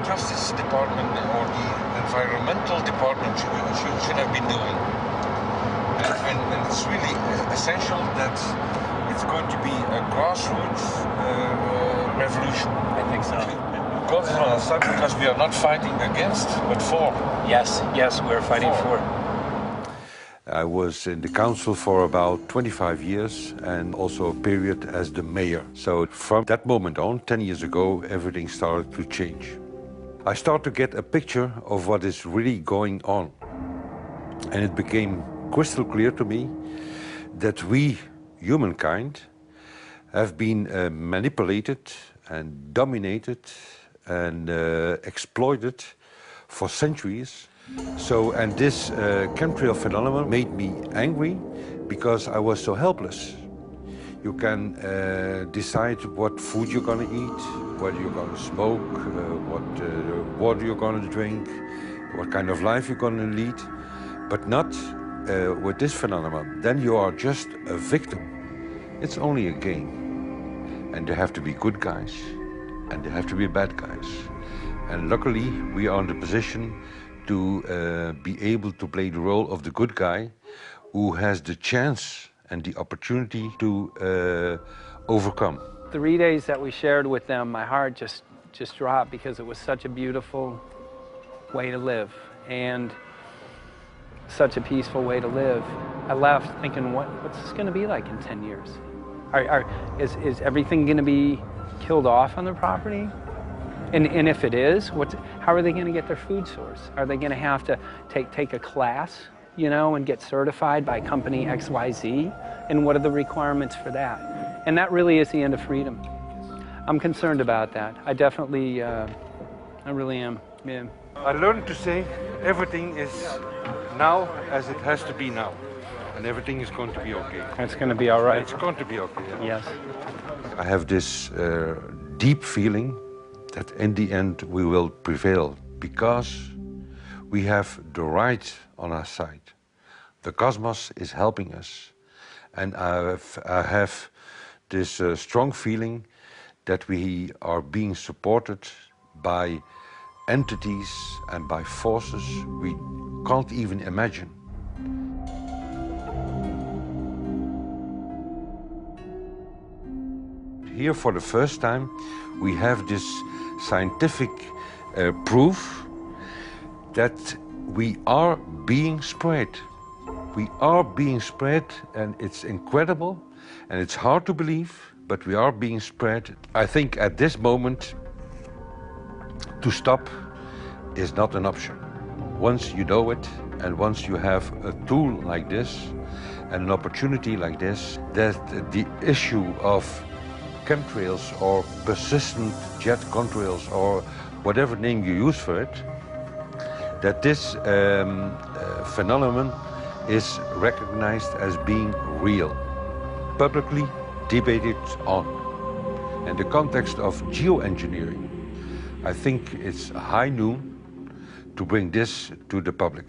Justice Department or the Environmental Department should have been doing. And it's really essential that it's going to be a grassroots revolution. I think so. God's on our side because we are not fighting against, but for. Yes, we're fighting for. I was in the council for about 25 years and also a period as the mayor. So from that moment on, 10 years ago, everything started to change. I started to get a picture of what is really going on. And it became crystal clear to me that we, humankind, have been manipulated and dominated and exploited for centuries. And this chemtrail phenomenon made me angry because I was so helpless. You can decide what food you're going to eat, whether you're going to smoke, what water you're going to drink, what kind of life you're going to lead, but not with this phenomenon. Then you are just a victim. It's only a game. And there have to be good guys, and there have to be bad guys. And luckily, we are in the position to be able to play the role of the good guy who has the chance and the opportunity to overcome. The 3 days that we shared with them, my heart just dropped because it was such a beautiful way to live and such a peaceful way to live. I left thinking, what's this going to be like in 10 years? Is everything going to be killed off on the property? And if it is, how are they going to get their food source? Are they going to have to take a class, you know, and get certified by company XYZ? And what are the requirements for that? And that really is the end of freedom. I'm concerned about that. I definitely, I really am. Yeah. I learned to say everything is now as it has to be now. And everything is going to be okay. It's going to be all right. It's going to be okay. Yeah. Yes. I have this deep feeling that in the end we will prevail because we have the right on our side. The cosmos is helping us. And I have this strong feeling that we are being supported by entities and by forces we can't even imagine. Here for the first time we have this scientific proof that we are being spread. We are being spread, and it's incredible and it's hard to believe, but we are being spread. I think at this moment to stop is not an option. Once you know it and once you have a tool like this and an opportunity like this, that the issue of chemtrails or persistent jet contrails or whatever name you use for it, that this phenomenon is recognized as being real, publicly debated on. In the context of geoengineering, I think it's high noon to bring this to the public.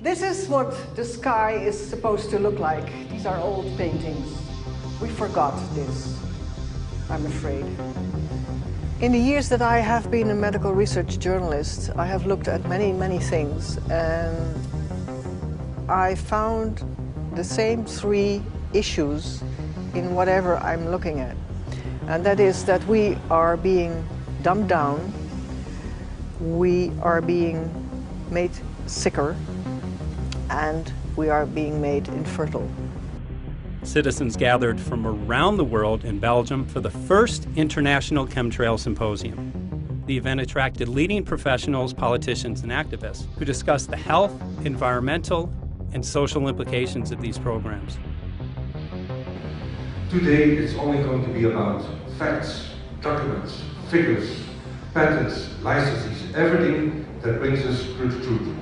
This is what the sky is supposed to look like. These are old paintings. We forgot this, I'm afraid. In the years that I have been a medical research journalist, I have looked at many things, and I found the same three issues in whatever I'm looking at. And that is that we are being dumbed down, we are being made sicker, and we are being made infertile. Citizens gathered from around the world in Belgium for the first International Chemtrail Symposium. The event attracted leading professionals, politicians, and activists who discussed the health, environmental, and social implications of these programs. Today it's only going to be about facts, documents, figures, patents, licenses, everything that brings us to the truth.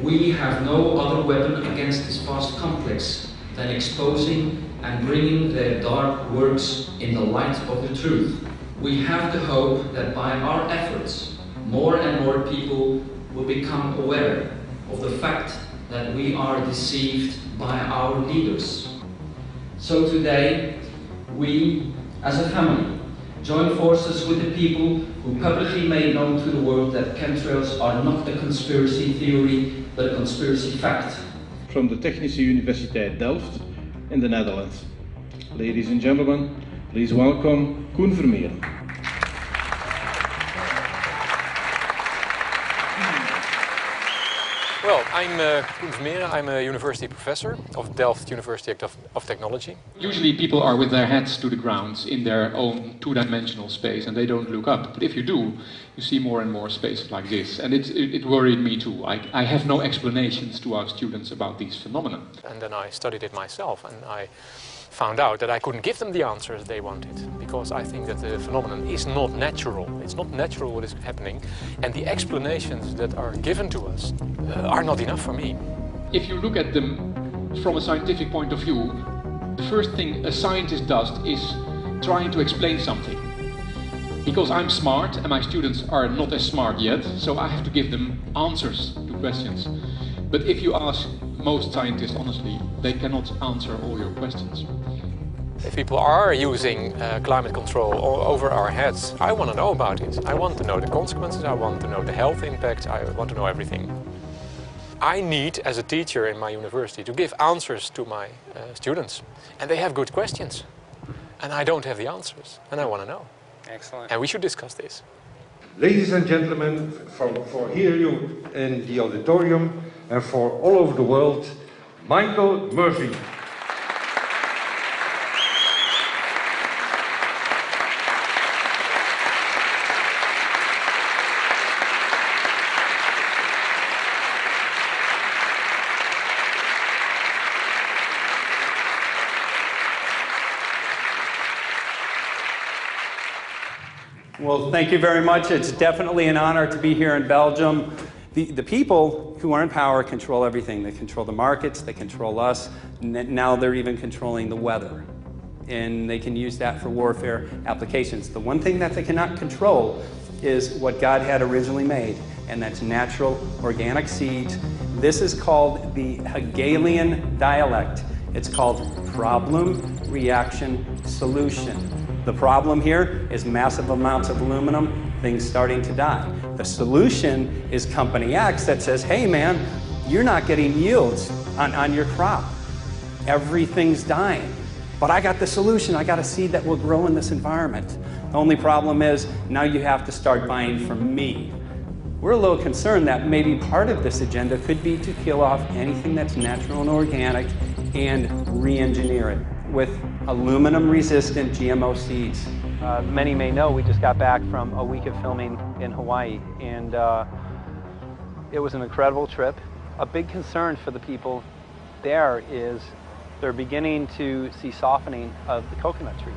We have no other weapon against this vast complex than exposing and bringing their dark works in the light of the truth. We have the hope that by our efforts, more and more people will become aware of the fact that we are deceived by our leaders. So today, we, as a family, join forces with the people who publicly made known to the world that chemtrails are not a conspiracy theory, but a conspiracy fact. From the Technische Universiteit Delft in the Netherlands. Ladies and gentlemen, please welcome Koen Vermeeren. Well, I'm Koen Vermeeren. I'm a university professor of Delft University of Technology. Usually people are with their heads to the ground in their own two-dimensional space and they don't look up. But if you do, you see more and more spaces like this. And it worried me too. I have no explanations to our students about these phenomena. And then I studied it myself and I found out that I couldn't give them the answers they wanted, because I think that the phenomenon is not natural. It's not natural what is happening, and the explanations that are given to us are not enough for me. If you look at them from a scientific point of view, the first thing a scientist does is trying to explain something. Because I'm smart and my students are not as smart yet, so I have to give them answers to questions. But if you ask most scientists honestly, they cannot answer all your questions. If people are using climate control over our heads, I want to know about it. I want to know the consequences, I want to know the health impact, I want to know everything. I need, as a teacher in my university, to give answers to my students. And they have good questions. And I don't have the answers, and I want to know. Excellent. And we should discuss this. Ladies and gentlemen, for here you in the auditorium and for all over the world, Michael Murphy. Well, thank you very much. It's definitely an honor to be here in Belgium. The people who are in power control everything. They control the markets, they control us, and now they're even controlling the weather. And they can use that for warfare applications. The one thing that they cannot control is what God had originally made, and that's natural organic seeds. This is called the Hegelian dialect. It's called problem, reaction, solution. The problem here is massive amounts of aluminum, things starting to die. The solution is company X that says, hey man, you're not getting yields on your crop. Everything's dying. But I got the solution, I got a seed that will grow in this environment. The only problem is now you have to start buying from me. We're a little concerned that maybe part of this agenda could be to kill off anything that's natural and organic and re-engineer it with aluminum-resistant GMO seeds. Many may know we just got back from a week of filming in Hawaii, and it was an incredible trip. A big concern for the people there is they're beginning to see softening of the coconut trees.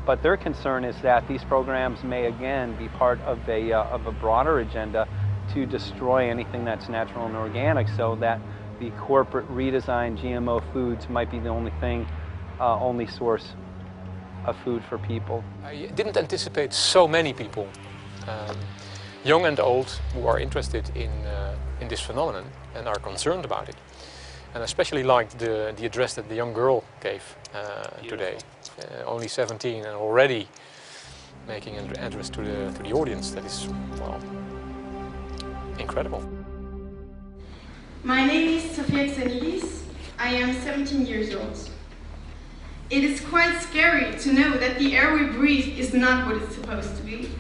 But their concern is that these programs may again be part of a broader agenda to destroy anything that's natural and organic, so that the corporate redesigned GMO foods might be the only source of food for people. I didn't anticipate so many people, young and old, who are interested in this phenomenon and are concerned about it. And I especially liked the address that the young girl gave today. Only 17 and already making an address to the audience. That is, well, incredible. My name is Sofia Xenidis. I am 17 years old. It is quite scary to know that the air we breathe is not what it's supposed to be.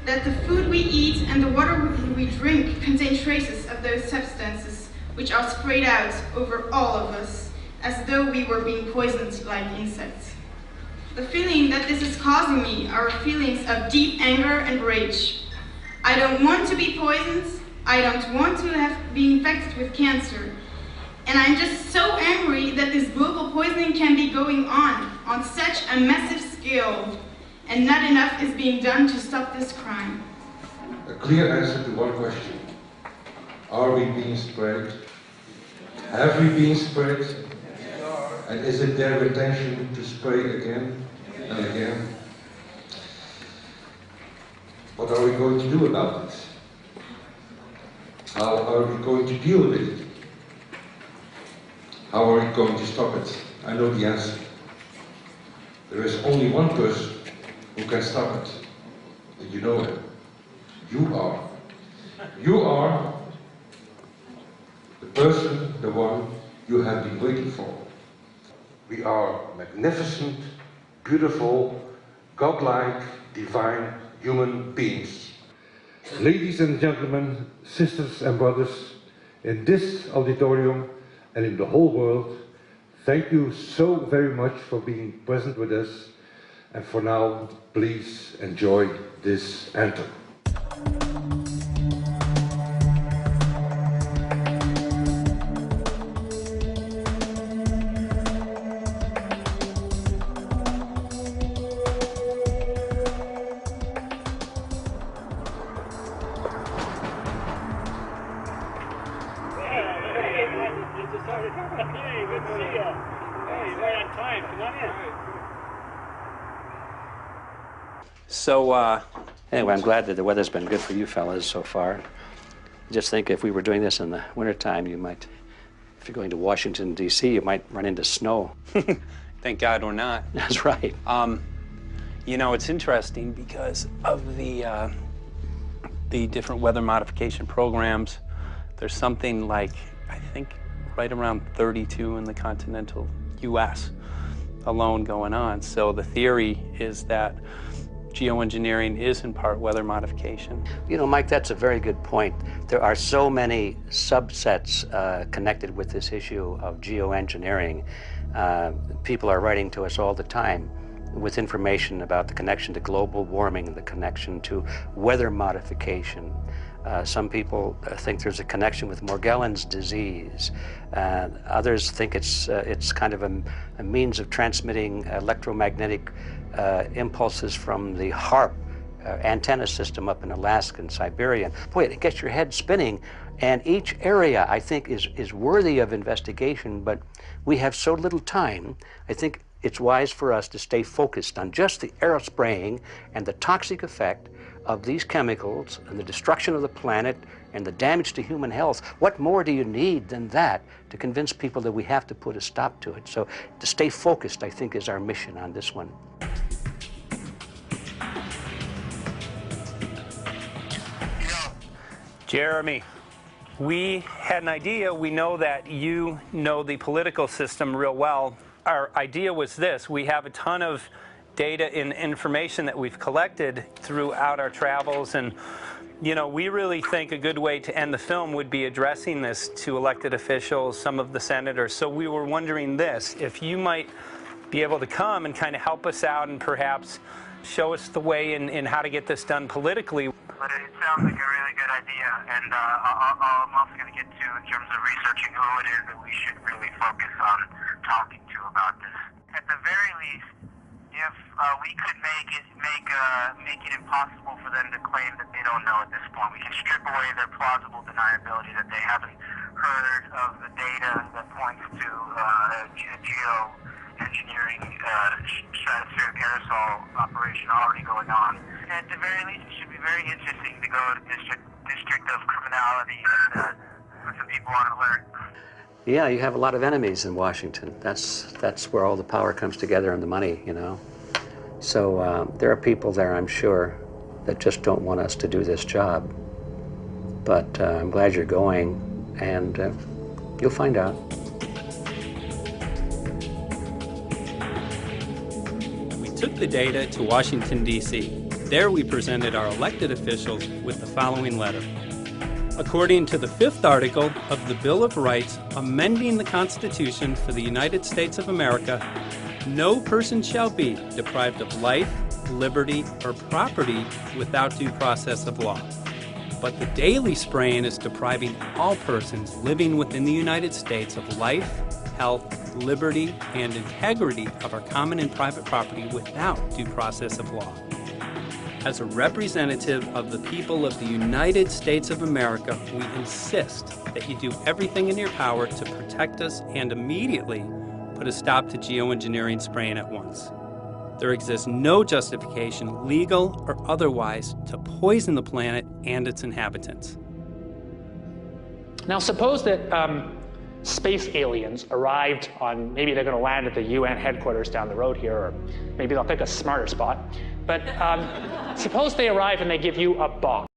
That the food we eat and the water we drink contain traces of those substances which are sprayed out over all of us, as though we were being poisoned like insects. The feeling that this is causing me are feelings of deep anger and rage. I don't want to be poisoned, I don't want to be infected with cancer, and I'm just so angry that this global poisoning can be going on such a massive scale, and not enough is being done to stop this crime. A clear answer to one question. Are we being sprayed? Have we been sprayed? And is it their intention to spray again and again? What are we going to do about it? How are we going to deal with it? How are we going to stop it? I know the answer. There is only one person who can stop it. And you know it. You are. You are the person, the one you have been waiting for. We are magnificent, beautiful, godlike, divine human beings. Ladies and gentlemen, sisters and brothers, in this auditorium and in the whole world, thank you so very much for being present with us. And for now, please enjoy this anthem. Hey, good to see you. Hey, right on time. Come on in. So, anyway, I'm glad that the weather's been good for you fellas so far. Just think if we were doing this in the wintertime, you might, if you're going to Washington, D.C., you might run into snow. Thank God we're not. That's right. You know, it's interesting because of the different weather modification programs. There's something like, I think, right around 32 in the continental U.S. alone going on. So the theory is that geoengineering is in part weather modification. You know, Mike, that's a very good point. There are so many subsets connected with this issue of geoengineering. People are writing to us all the time with information about the connection to global warming, the connection to weather modification. Some people think there's a connection with Morgellons disease. Others think it's kind of a means of transmitting electromagnetic impulses from the HAARP antenna system up in Alaska and Siberia. Boy, it gets your head spinning. And each area, I think, is worthy of investigation, but we have so little time. I think it's wise for us to stay focused on just the aerospraying and the toxic effect of these chemicals and the destruction of the planet and the damage to human health. What more do you need than that to convince people that we have to put a stop to it? So to stay focused, I think, is our mission on this one. Jeremy, we had an idea. We know that you know the political system real well. Our idea was this. We have a ton of data and information that we've collected throughout our travels, and you know, we really think a good way to end the film would be addressing this to elected officials, some of the senators. So we were wondering this, if you might be able to come and kind of help us out and perhaps show us the way in how to get this done politically. But it sounds like a really good idea, and I'm also going to get to, in terms of researching who it is that we should really focus on talking to about this. At the very least, if we could make it impossible for them to claim that they don't know at this point, we can strip away their plausible deniability that they haven't heard of the data that points to geoengineering stratospheric aerosol operation already going on. At the very least, it should be very interesting to go to District of Criminality and put some people on alert. Yeah, you have a lot of enemies in Washington. That's where all the power comes together and the money, you know. So there are people there, I'm sure, that just don't want us to do this job. But I'm glad you're going, and you'll find out. We took the data to Washington, D.C. There we presented our elected officials with the following letter. According to the 5th article of the Bill of Rights amending the Constitution for the United States of America, no person shall be deprived of life, liberty, or property without due process of law. But the daily spraying is depriving all persons living within the United States of life, health, liberty, and integrity of our common and private property without due process of law. As a representative of the people of the United States of America, we insist that you do everything in your power to protect us and immediately put a stop to geoengineering spraying at once. There exists no justification, legal or otherwise, to poison the planet and its inhabitants. Now suppose that space aliens arrived on, maybe they're going to land at the UN headquarters down the road here, or maybe they'll pick a smarter spot. But suppose they arrive and they give you a box.